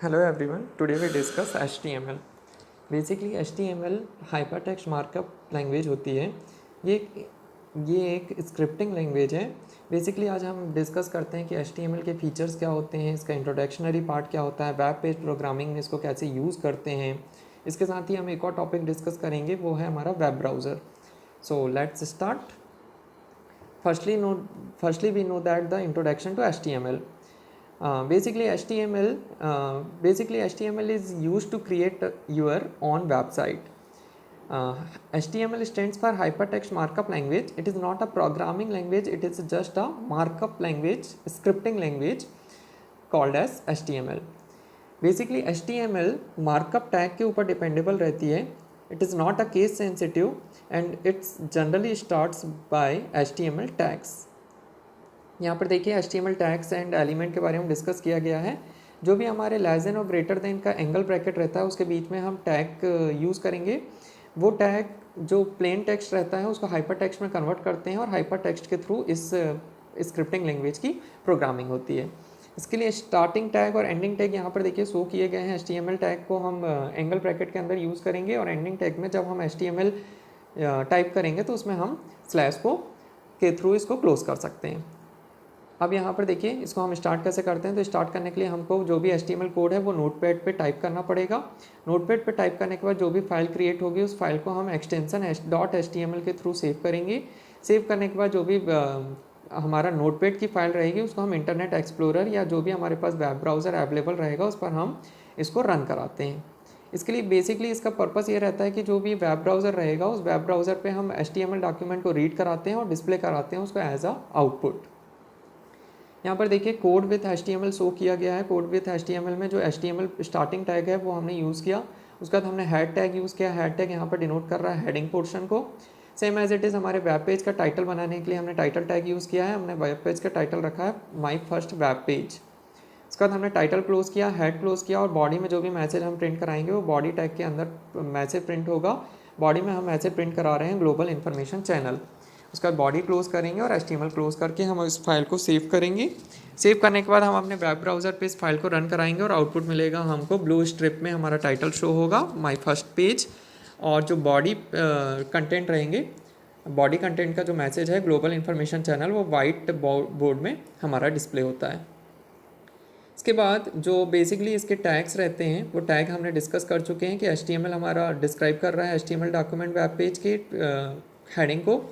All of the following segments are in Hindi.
Hello everyone, today we discuss HTML. Basically HTML hypertext markup language होती है। ये ये एक स्क्रिप्टिंग लैंग्वेज है। बेसिकली आज हम डिस्कस करते हैं कि HTML के फीचर्स क्या होते हैं, इसका इंट्रोडक्शनरी पार्ट क्या होता है, वेब पेज प्रोग्रामिंग में इसको कैसे यूज़ करते हैं। इसके साथ ही हम एक और टॉपिक डिस्कस करेंगे, वो है हमारा web browser. So let's start. Firstly we know that the introduction to HTML. Basically HTML is used to create your own website. HTML stands for hypertext markup language. It is not a programming language, it is just a markup language, scripting language called as HTML. Basically HTML markup tag के ऊपर डिपेंडेबल रहती है. It is not a case sensitive and it's generally starts by HTML tags. यहाँ पर देखिए HTML टैग्स एंड एलिमेंट के बारे में डिस्कस किया गया है. जो भी हमारे लेस देन और ग्रेटर देन का एंगल ब्रैकेट रहता है उसके बीच में हम टैग यूज़ करेंगे. वो टैग जो प्लेन टेक्स्ट रहता है उसको हाइपर टेक्स्ट में कन्वर्ट करते हैं और हाइपर टेक्स्ट के थ्रू इस स्क्रिप्टिंग लैंग्वेज की प्रोग्रामिंग होती है. इसके लिए स्टार्टिंग टैग और एंडिंग टैग यहाँ पर देखिए शो किए गए हैं. HTML टैग को हम एंगल ब्रैकेट के अंदर यूज़ करेंगे और एंडिंग टैग में जब हम HTML टाइप करेंगे तो उसमें हम स्लैश को के थ्रू इसको क्लोज कर सकते हैं. अब यहाँ पर देखिए इसको हम स्टार्ट कैसे करते हैं. तो स्टार्ट करने के लिए हमको जो भी HTML कोड है वो नोटपैड पे टाइप करना पड़ेगा. नोटपैड पे टाइप करने के बाद जो भी फाइल क्रिएट होगी उस फाइल को हम एक्सटेंशन .html के थ्रू सेव करेंगे. सेव करने के बाद जो भी हमारा नोटपैड की फाइल रहेगी उसको हम इंटरनेट एक्सप्लोरर या जो भी हमारे पास वेब ब्राउज़र अवेलेबल रहेगा उस पर हम इसको रन कराते हैं. इसके लिए बेसिकली इसका पर्पस ये रहता है कि जो भी वेब ब्राउज़र रहेगा उस वेब ब्राउज़र पे हम HTML डॉक्यूमेंट को रीड कराते हैं और डिस्प्ले कराते हैं उसको एज अ आउटपुट. यहाँ पर देखिए कोड विथ HTML शो किया गया है. कोड विथ HTML में जो HTML स्टार्टिंग टैग है वो हमने यूज़ किया. उसके बाद हमने हेड टैग यूज़ किया. हेड टैग यहाँ पर डिनोट कर रहा है हेडिंग पोर्शन को. सेम एज इट इज़ हमारे वेब पेज का टाइटल बनाने के लिए हमने टाइटल टैग यूज़ किया है. हमने वेब पेज का टाइटल रखा है माई फर्स्ट वेब पेज. उसके बाद हमने टाइटल क्लोज किया, हेड क्लोज किया और बॉडी में जो भी मैसेज हम प्रिंट कराएंगे वो बॉडी टैग के अंदर मैसेज प्रिंट होगा. बॉडी में हम मैसेज प्रिंट करा रहे हैं ग्लोबल इन्फॉर्मेशन चैनल. उसका बॉडी क्लोज करेंगे और HTML क्लोज करके हम इस फाइल को सेव करेंगे. सेव करने के बाद हम अपने वेब ब्राउज़र पे इस फाइल को रन कराएंगे और आउटपुट मिलेगा हमको ब्लू स्ट्रिप में हमारा टाइटल शो होगा माय फर्स्ट पेज. और जो बॉडी कंटेंट रहेंगे, बॉडी कंटेंट का जो मैसेज है ग्लोबल इन्फॉर्मेशन चैनल, वो वाइट बोर्ड में हमारा डिस्प्ले होता है. इसके बाद जो बेसिकली इसके टैग्स रहते हैं वो टैग हमने डिस्कस कर चुके हैं कि HTML हमारा डिस्क्राइब कर रहा है HTML डॉक्यूमेंट वेब पेज के हेडिंग को.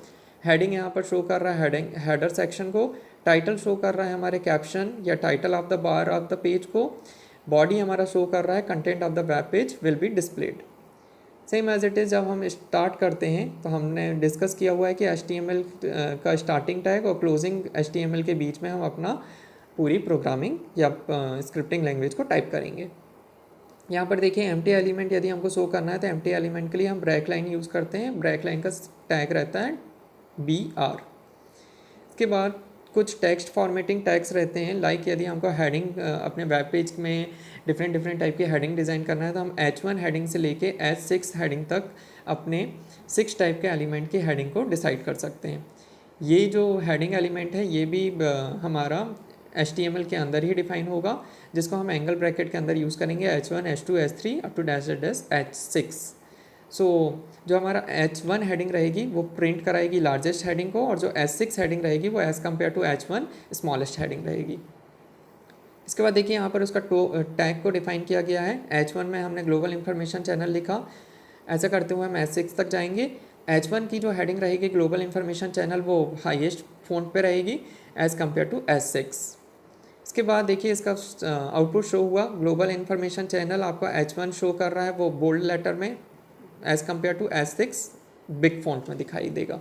हेडिंग यहाँ पर शो कर रहा है हेडर सेक्शन को. टाइटल शो कर रहा है हमारे कैप्शन या title of the bar of the page को. बॉडी हमारा शो कर रहा है content of the web page will be displayed. Same as it is जब हम स्टार्ट करते हैं तो हमने डिस्कस किया हुआ है कि HTML का स्टार्टिंग टैग और क्लोजिंग HTML के बीच में हम अपना पूरी प्रोग्रामिंग या स्क्रिप्टिंग लैंग्वेज को टाइप करेंगे. यहाँ पर देखिए एम्प्टी एलिमेंट यदि हमको शो करना है तो एम्प्टी एलिमेंट के लिए हम ब्रेक लाइन यूज़ करते हैं. ब्रेक लाइन का टैग रहता है BR. इसके बाद कुछ टेक्स्ट फॉर्मेटिंग टैग्स रहते हैं. लाइक यदि हमको हेडिंग अपने वेब पेज में डिफरेंट टाइप की हेडिंग डिज़ाइन करना है तो हम H1 हेडिंग से लेके H6 हेडिंग तक अपने 6 टाइप के एलिमेंट की हेडिंग को डिसाइड कर सकते हैं. ये जो हेडिंग एलिमेंट है ये भी हमारा HTML के अंदर ही डिफाइन होगा, जिसको हम एंगल ब्रैकेट के अंदर यूज़ करेंगे H1, H2, H3 up to H6. सो जो हमारा H1 हेडिंग रहेगी वो प्रिंट कराएगी लार्जेस्ट हेडिंग को और जो H6 हेडिंग रहेगी वो as compare to H1 smallest heading रहेगी. इसके बाद देखिए यहाँ पर उसका टैग को डिफाइन किया गया है. H1 में हमने ग्लोबल इन्फॉर्मेशन चैनल लिखा. ऐसा करते हुए हम H6 तक जाएंगे. H1 की जो हेडिंग रहेगी ग्लोबल इन्फॉर्मेशन चैनल वो हाईएस्ट फ़ॉन्ट पे रहेगी एज़ कम्पेयर टू H6. इसके बाद देखिए इसका आउटपुट शो हुआ. ग्लोबल इन्फॉर्मेशन चैनल आपका H1 शो कर रहा है वो बोल्ड लेटर में as compare to H6 big font में दिखाई देगा.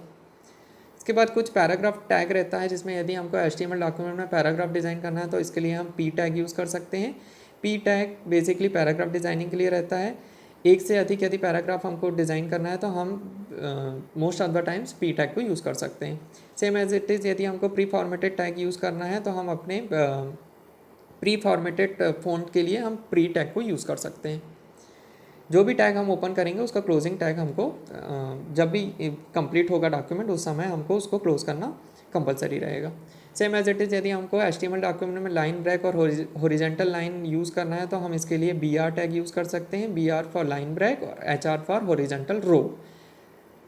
इसके बाद कुछ पैराग्राफ टैग रहता है जिसमें यदि हमको HTML डॉक्यूमेंट में पैराग्राफ डिज़ाइन करना है तो इसके लिए हम P टैग यूज़ कर सकते हैं. P tag basically paragraph designing के लिए रहता है. एक से अधिक यदि पैराग्राफ हमको डिज़ाइन करना है तो हम most of the times P tag को यूज़ कर सकते हैं. सेम एज इट इज़ यदि हमको प्री फॉर्मेटेड टैग यूज़ करना है तो हम अपने प्री फॉर्मेटेड फ़ॉन्ट के लिए हम प्री टैग को यूज़ कर सकते हैं. जो भी टैग हम ओपन करेंगे उसका क्लोजिंग टैग हमको जब भी कंप्लीट होगा डॉक्यूमेंट उस समय हमको उसको क्लोज करना कंपलसरी रहेगा। सेम एज इट इज़ यदि हमको HTML डॉक्यूमेंट में लाइन ब्रेक और हॉरिजेंटल लाइन यूज़ करना है तो हम इसके लिए BR टैग यूज़ कर सकते हैं, BR फॉर लाइन ब्रेक और HR for horizontal row.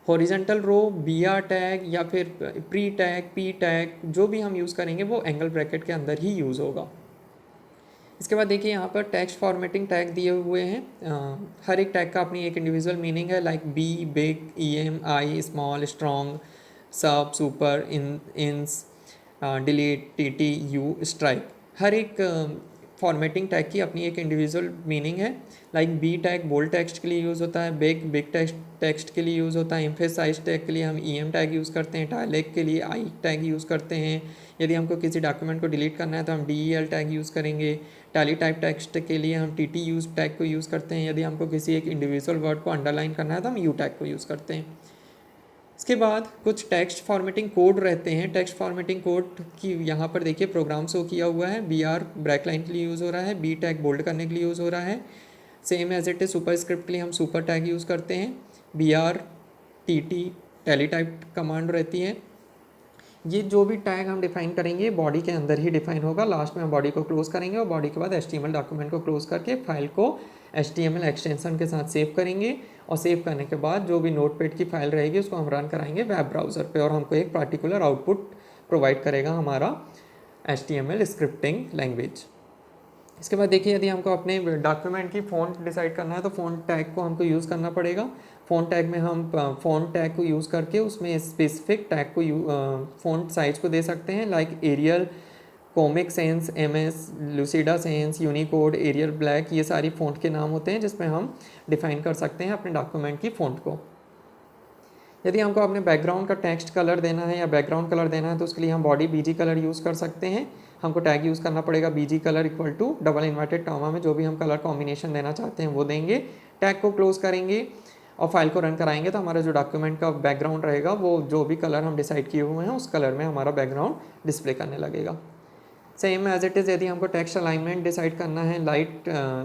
Horizontal row BR tag या फिर प्री टैग, P टैग जो भी हम यूज़ करेंगे वो एंगल ब्रैकेट के अंदर ही यूज़ होगा। इसके बाद देखिए यहाँ पर टेक्स्ट फॉर्मेटिंग टैग दिए हुए हैं। हर एक टैग का अपनी एक इंडिविजुअल मीनिंग है, like B, big, EM, I, small, strong, sub, super, ins, delete, TT, U, strike. हर एक फॉर्मेटिंग टैग की अपनी एक इंडिविजुअल मीनिंग है। Like B tag bold text के लिए यूज़ होता है, बिग टेक्स्ट के लिए यूज़ होता है, एम्फेसाइज टैग के लिए हम EM टैग यूज़ करते हैं, इटैलिक के लिए आई टैग यूज़ करते हैं। यदि हमको किसी डॉक्यूमेंट को डिलीट करना है तो हम DEL टैग यूज़ करेंगे। टैली टाइप टेक्स्ट के लिए हम TT यूज़ टैग को यूज़ करते हैं। यदि हमको किसी एक इंडिविजुअल वर्ड को अंडरलाइन करना है तो हम U टैग को यूज़ करते हैं। इसके बाद कुछ टेक्स्ट फॉर्मेटिंग कोड रहते हैं। टेक्स्ट फॉर्मेटिंग कोड की यहाँ पर देखिए प्रोग्राम शो किया हुआ है। BR ब्रैक लाइन के लिए यूज़ हो रहा है, B टैग बोल्ड करने के लिए यूज़ हो रहा है। Same as it is superscript के लिए हम सुपर टैग यूज़ करते हैं। BR, TT tally type command रहती है। ये जो भी टैग हम डिफाइन करेंगे बॉडी के अंदर ही डिफाइन होगा। लास्ट में हम बॉडी को क्लोज करेंगे और बॉडी के बाद HTML डॉक्यूमेंट को क्लोज करके फाइल को HTML एक्सटेंशन के साथ सेव करेंगे और सेव करने के बाद जो भी नोटपैड की फाइल रहेगी उसको हम रन कराएंगे वेब ब्राउज़र पे और हमको एक पार्टिकुलर आउटपुट प्रोवाइड करेगा हमारा HTML स्क्रिप्टिंग लैंग्वेज। इसके बाद देखिए यदि हमको अपने डॉक्यूमेंट की फ़ॉन्ट डिसाइड करना है तो फ़ॉन्ट टैग को हमको यूज़ करना पड़ेगा। फ़ॉन्ट टैग में हम फ़ॉन्ट टैग को यूज़ करके उसमें स्पेसिफिक टैग को फ़ॉन्ट साइज को दे सकते हैं, like Arial, comic sans, MS, Lucida sans, Unicode, Arial black, ये सारी फ़ॉन्ट के नाम होते हैं जिसमें हम डिफ़ाइन कर सकते हैं अपने डॉक्यूमेंट की फ़ॉन्ट को। यदि हमको अपने बैकग्राउंड का टेक्स्ट कलर देना है या बैकग्राउंड कलर देना है तो उसके लिए हम बॉडी BG कलर यूज़ कर सकते हैं। हमको टैग यूज़ करना पड़ेगा BG colour equal to double inverted comma में जो भी हम कलर कॉम्बिनेशन देना चाहते हैं वो देंगे। टैग को क्लोज करेंगे और फाइल को रन कराएंगे तो हमारा जो डॉक्यूमेंट का बैकग्राउंड रहेगा वो जो भी कलर हम डिसाइड किए हुए हैं उस कलर में हमारा बैकग्राउंड डिस्प्ले करने लगेगा। सेम एज इट इज़ यदि हमको टेक्स्ट अलाइनमेंट डिसाइड करना है,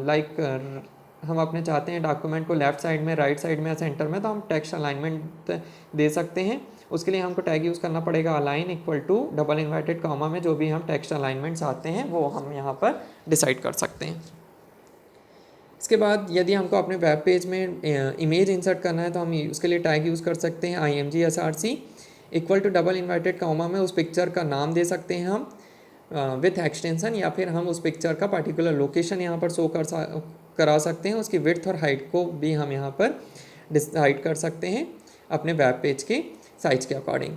लाइक हम अपने चाहते हैं डॉक्यूमेंट को लेफ्ट साइड में, राइट साइड में या सेंटर में, तो हम टेक्स्ट अलाइनमेंट दे सकते हैं। उसके लिए हमको टैग यूज़ करना पड़ेगा align equal to double inverted comma में जो भी हम टेक्स्ट अलाइनमेंट चाहते हैं वो हम यहाँ पर डिसाइड कर सकते हैं। इसके बाद यदि हमको अपने वेब पेज में इमेज इंसर्ट करना है तो हम उसके लिए टैग यूज़ कर सकते हैं IMG SRC equal to double inverted comma में उस पिक्चर का नाम दे सकते हैं हम विथ एक्सटेंशन, या फिर हम उस पिक्चर का पर्टिकुलर लोकेशन यहाँ पर शो करा सकते हैं। उसकी विड्थ और हाइट को भी हम यहाँ पर डिसाइड कर सकते हैं अपने वेब पेज के साइज के according.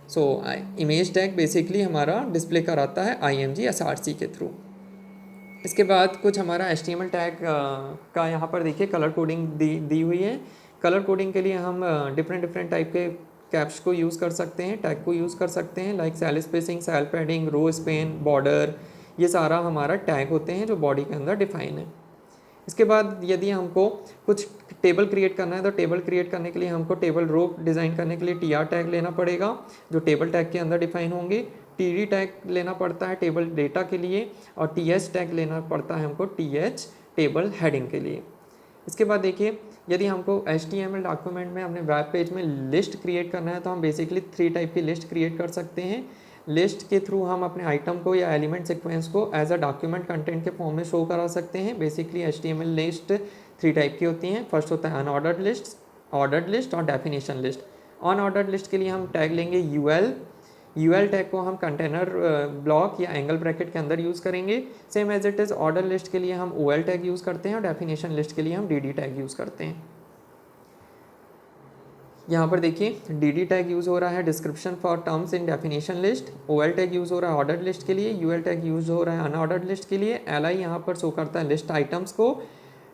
So image tag basically हमारा डिस्प्ले कराता है IMG SRC के थ्रू। इसके बाद कुछ हमारा HTML टैग का यहाँ पर देखिए कलर कोडिंग दी हुई है। कलर कोडिंग के लिए हम डिफरेंट टाइप के कैप्स को यूज़ कर सकते हैं, टैग को यूज़ कर सकते हैं, like cell spacing, cell padding, row span, border, ये सारा हमारा टैग होते हैं जो बॉडी के अंदर डिफाइन है। इसके बाद यदि हमको कुछ टेबल क्रिएट करना है तो टेबल क्रिएट करने के लिए हमको टेबल रो डिज़ाइन करने के लिए TR टैग लेना पड़ेगा जो टेबल टैग के अंदर डिफाइन होंगे। TD टैग लेना पड़ता है टेबल डेटा के लिए और TH टैग लेना पड़ता है हमको TH टेबल हेडिंग के लिए। इसके बाद देखिए यदि हमको HTML डॉक्यूमेंट में अपने वेब पेज में लिस्ट क्रिएट करना है तो हम बेसिकली 3 टाइप की लिस्ट क्रिएट कर सकते हैं। लिस्ट के थ्रू हम अपने आइटम को या एलिमेंट सीक्वेंस को एज अ डॉक्यूमेंट कंटेंट के फॉर्म में शो करा सकते हैं। बेसिकली HTML लिस्ट 3 टाइप की होती हैं। फर्स्ट होता है अनऑर्डर्ड लिस्ट, ऑर्डर्ड लिस्ट और डेफिनेशन लिस्ट। अनऑर्डर्ड लिस्ट के लिए हम टैग लेंगे UL टैग को हम कंटेनर ब्लॉक या एंगल ब्रैकेट के अंदर यूज़ करेंगे। Same as it is order list के लिए हम OL टैग यूज़ करते हैं और डेफिनेशन लिस्ट के लिए हम DD टैग यूज़ करते हैं। यहाँ पर देखिए DD टैग यूज़ हो रहा है description for terms in definition list, OL tag use हो रहा है ऑर्डर लिस्ट के लिए, UL टैग यूज़ हो रहा है अनऑर्डर्ड लिस्ट के लिए, LI यहाँ पर शो करता है लिस्ट आइटम्स को,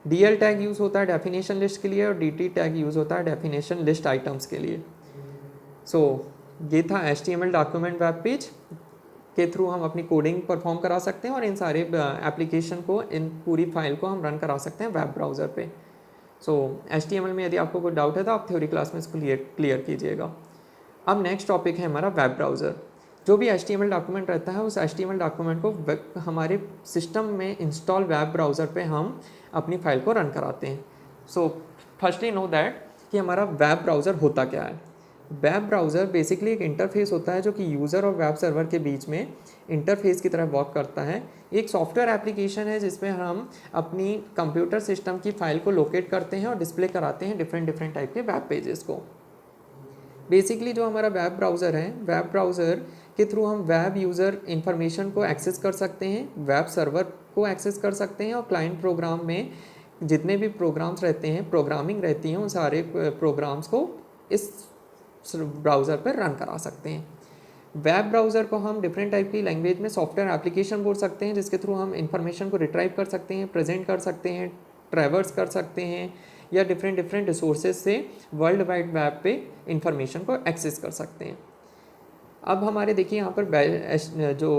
DL टैग यूज़ होता है डेफिनेशन लिस्ट के लिए और DT टैग यूज़ होता है डेफिनेशन लिस्ट आइटम्स के लिए। सो ये था HTML डॉक्यूमेंट वेब पेज के थ्रू हम अपनी कोडिंग परफॉर्म करा सकते हैं और इन सारे एप्लीकेशन को, इन पूरी फाइल को हम रन करा सकते हैं वेब ब्राउज़र पे। सो HTML में यदि आपको कोई डाउट है तो आप थ्योरी क्लास में इसको क्लियर कीजिएगा। अब नेक्स्ट टॉपिक है हमारा वेब ब्राउज़र। जो भी HTML डॉक्यूमेंट रहता है उस HTML डॉक्यूमेंट को हमारे सिस्टम में इंस्टॉल वेब ब्राउज़र पे हम अपनी फाइल को रन कराते हैं। सो फर्स्टली नो दैट कि हमारा वेब ब्राउज़र होता क्या है। वेब ब्राउज़र बेसिकली एक इंटरफेस होता है जो कि यूज़र और वेब सर्वर के बीच में इंटरफेस की तरह वर्क करता है। एक सॉफ्टवेयर एप्लीकेशन है जिसमें हम अपनी कंप्यूटर सिस्टम की फ़ाइल को लोकेट करते हैं और डिस्प्ले कराते हैं डिफरेंट डिफरेंट टाइप के वेब पेजेस को। बेसिकली जो हमारा वेब ब्राउज़र है, वेब ब्राउज़र के थ्रू हम वेब यूज़र इंफॉर्मेशन को एक्सेस कर सकते हैं, वेब सर्वर को एक्सेस कर सकते हैं और क्लाइंट प्रोग्राम में जितने भी प्रोग्राम्स रहते हैं, प्रोग्रामिंग रहती हैं, उन सारे प्रोग्राम्स को इस ब्राउज़र पर रन करा सकते हैं। वेब ब्राउज़र को हम डिफरेंट टाइप की लैंग्वेज में सॉफ्टवेयर एप्लीकेशन बोल सकते हैं, जिसके थ्रू हम इंफॉर्मेशन को रिट्राइव कर सकते हैं, प्रेजेंट कर सकते हैं, ट्रैवर्स कर सकते हैं या डिफरेंट डिफरेंट रिसोर्सेज से वर्ल्ड वाइड वेब पे इंफॉर्मेशन को एक्सेस कर सकते हैं। अब हमारे देखिए यहाँ पर जो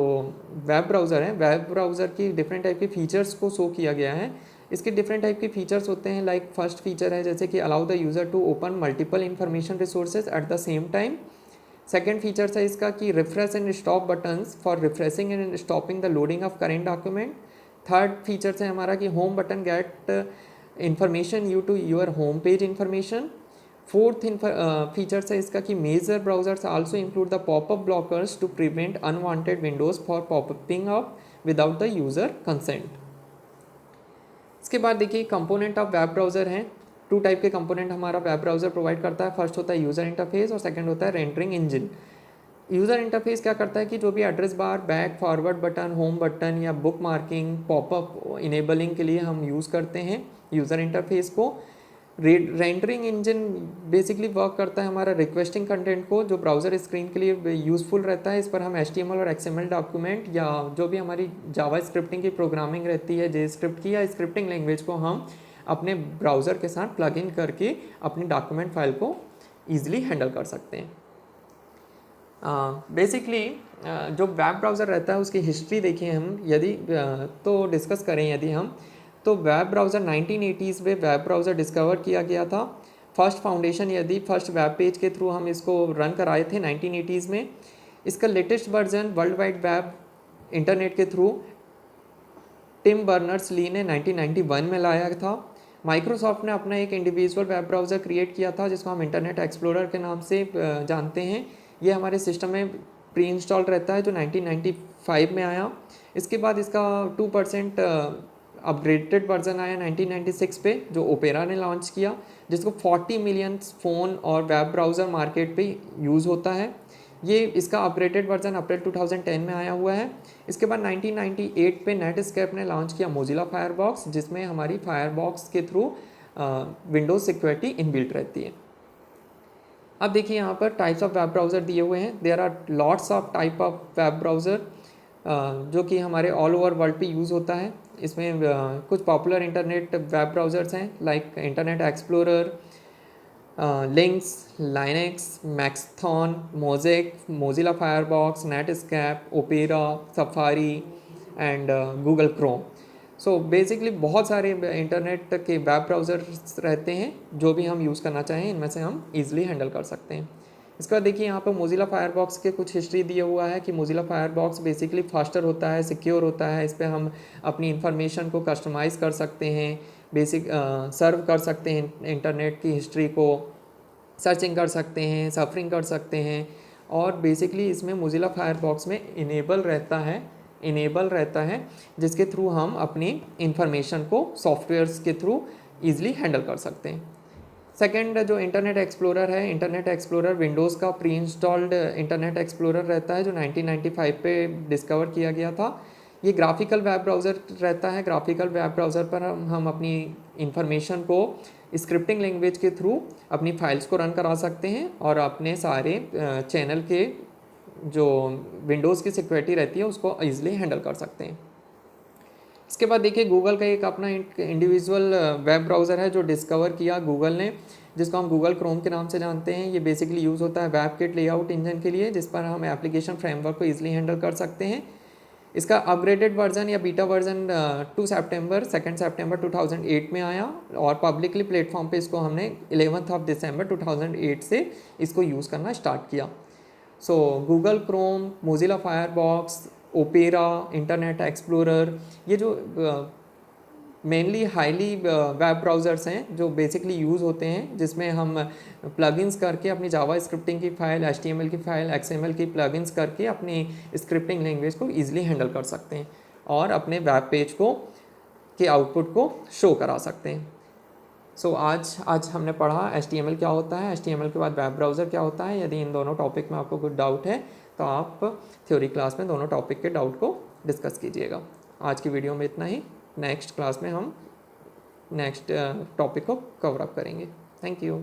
वेब ब्राउज़र है, वेब ब्राउज़र की डिफरेंट टाइप के फीचर्स को शो किया गया है। इसके डिफरेंट टाइप के फीचर्स होते हैं, लाइक फर्स्ट फीचर है जैसे कि allow the user to open multiple information resources at the same time. Second feature है इसका कि refresh and stop buttons for refreshing and stopping the loading of current document. Third feature है हमारा कि home button get information you to your home page information. Fourth feature है इसका कि major browsers also include the popup blockers to prevent unwanted windows for popping up without the user consent. इसके बाद देखिए कंपोनेंट ऑफ वेब ब्राउज़र हैं। टू टाइप के कंपोनेंट हमारा वेब ब्राउज़र प्रोवाइड करता है। फर्स्ट होता है यूज़र इंटरफेस और सेकंड होता है रेंडरिंग इंजन। यूज़र इंटरफेस क्या करता है कि जो भी address bar, back, forward button, home button या बुक मार्किंग, पॉपअप इनेबलिंग के लिए हम यूज़ करते हैं यूज़र इंटरफेस को। रेंडरिंग इंजन बेसिकली वर्क करता है हमारा रिक्वेस्टिंग कंटेंट को, जो ब्राउज़र स्क्रीन के लिए यूज़फुल रहता है। इस पर हम HTML और XML डॉक्यूमेंट या जो भी हमारी जावा स्क्रिप्टिंग की प्रोग्रामिंग रहती है, जे स्क्रिप्ट की या स्क्रिप्टिंग लैंग्वेज को हम अपने ब्राउज़र के साथ प्लग इन करके अपनी डॉक्यूमेंट फाइल को ईजिली हैंडल कर सकते हैं। बेसिकली जो वेब ब्राउज़र रहता है उसकी हिस्ट्री देखिए हम यदि तो डिस्कस करें यदि हम, तो वेब ब्राउज़र 1980s में वेब ब्राउज़र डिस्कवर किया गया था। फर्स्ट फाउंडेशन यदि फर्स्ट वेब पेज के थ्रू हम इसको रन कराए थे 1980s में। इसका latest version world wide web internet के थ्रू टिम बर्नर्स ली ने 1991 में लाया था। माइक्रोसॉफ्ट ने अपना एक इंडिविजुअल वेब ब्राउज़र क्रिएट किया था जिसको हम इंटरनेट एक्सप्लोरर के नाम से जानते हैं। ये हमारे सिस्टम में प्री इंस्टॉल्ड रहता है, जो 1995 में आया। इसके बाद इसका 2% अपग्रेडेड वर्जन आया 1996 पे, जो ओपेरा ने लॉन्च किया, जिसको 40 मिलियन फ़ोन और वेब ब्राउज़र मार्केट पे यूज़ होता है। ये इसका अपग्रेडेड वर्जन अप्रैल 2010 में आया हुआ है। इसके बाद 1998 पे नेटस्केप ने लॉन्च किया मोजिला फायरबॉक्स, जिसमें हमारी फायरबॉक्स के थ्रू विंडोज़ सिक्योरिटी इनबिल्ट रहती है। अब देखिए यहाँ पर टाइप्स ऑफ वेब ब्राउज़र दिए हुए हैं। There are lots of type of web browser जो कि हमारे ऑल ओवर वर्ल्ड पे यूज़ होता है। इसमें कुछ पॉपुलर इंटरनेट वेब ब्राउज़र्स हैं, like internet explorer, Links, Lynx, Maxthon, Mosaic, Mozilla Firefox, Netscape, Opera, Safari and Google Chrome. So basically बहुत सारे इंटरनेट के वेब ब्राउज़र्स रहते हैं, जो भी हम यूज़ करना चाहें इनमें से हम ईज़िली हैंडल कर सकते हैं। इसके बाद देखिए यहाँ पर मोजिला फायरबॉक्स के कुछ हिस्ट्री दिया हुआ है कि मोजिला फायरबॉक्स बेसिकली फास्टर होता है, सिक्योर होता है। इस पर हम अपनी इंफॉर्मेशन को कस्टमाइज़ कर सकते हैं, बेसिक सर्व कर सकते हैं, इंटरनेट की हिस्ट्री को सर्चिंग कर सकते हैं, सफरिंग कर सकते हैं। और बेसिकली इसमें मोजिला फायरबॉक्स में इनेबल रहता है जिसके थ्रू हम अपनी इंफॉर्मेशन को सॉफ्टवेयर्स के थ्रू ईजिली हैंडल कर सकते हैं। सेकेंड जो इंटरनेट एक्सप्लोरर है, इंटरनेट एक्सप्लोरर विंडोज़ का प्री इंस्टॉल्ड इंटरनेट एक्सप्लोरर रहता है, जो 1995 पे डिस्कवर किया गया था। ये ग्राफिकल वेब ब्राउज़र रहता है। ग्राफिकल वेब ब्राउज़र पर हम अपनी इंफॉर्मेशन को स्क्रिप्टिंग लैंग्वेज के थ्रू अपनी फाइल्स को रन करा सकते हैं और अपने सारे चैनल के जो विंडोज़ की सिक्योरिटी रहती है उसको ईजिली हैंडल कर सकते हैं। इसके बाद देखिए गूगल का एक अपना इंडिविजुअल वेब ब्राउज़र है जो डिस्कवर किया गूगल ने, जिसको हम गूगल क्रोम के नाम से जानते हैं। ये बेसिकली यूज़ होता है वेबकिट लेआउट इंजन के लिए, जिस पर हम एप्लीकेशन फ्रेमवर्क को ईजिली हैंडल कर सकते हैं। इसका अपग्रेडेड वर्जन या बीटा वर्जन 2 सितंबर 2008 में आया और पब्लिकली प्लेटफॉर्म पे इसको हमने 11 दिसंबर 2008 से इसको यूज़ करना स्टार्ट किया। सो Google Chrome, Mozilla firebox, opera, internet explorer, ये जो मेनली हाईली वेब ब्राउज़र्स हैं जो बेसिकली यूज़ होते हैं, जिसमें हम प्लगइन्स करके अपनी जावा स्क्रिप्टिंग की फ़ाइल, HTML की फ़ाइल, XML की प्लगइन्स करके अपनी स्क्रिप्टिंग लैंग्वेज को ईजिली हैंडल कर सकते हैं और अपने वेब पेज को के आउटपुट को शो करा सकते हैं। सो आज हमने पढ़ा HTML क्या होता है, HTML के बाद वेब ब्राउज़र क्या होता है। यदि इन दोनों टॉपिक में आपको कुछ डाउट है तो आप थ्योरी क्लास में दोनों टॉपिक के डाउट को डिस्कस कीजिएगा। आज की वीडियो में इतना ही। नेक्स्ट क्लास में हम नेक्स्ट टॉपिक को कवर अप करेंगे। Thank you.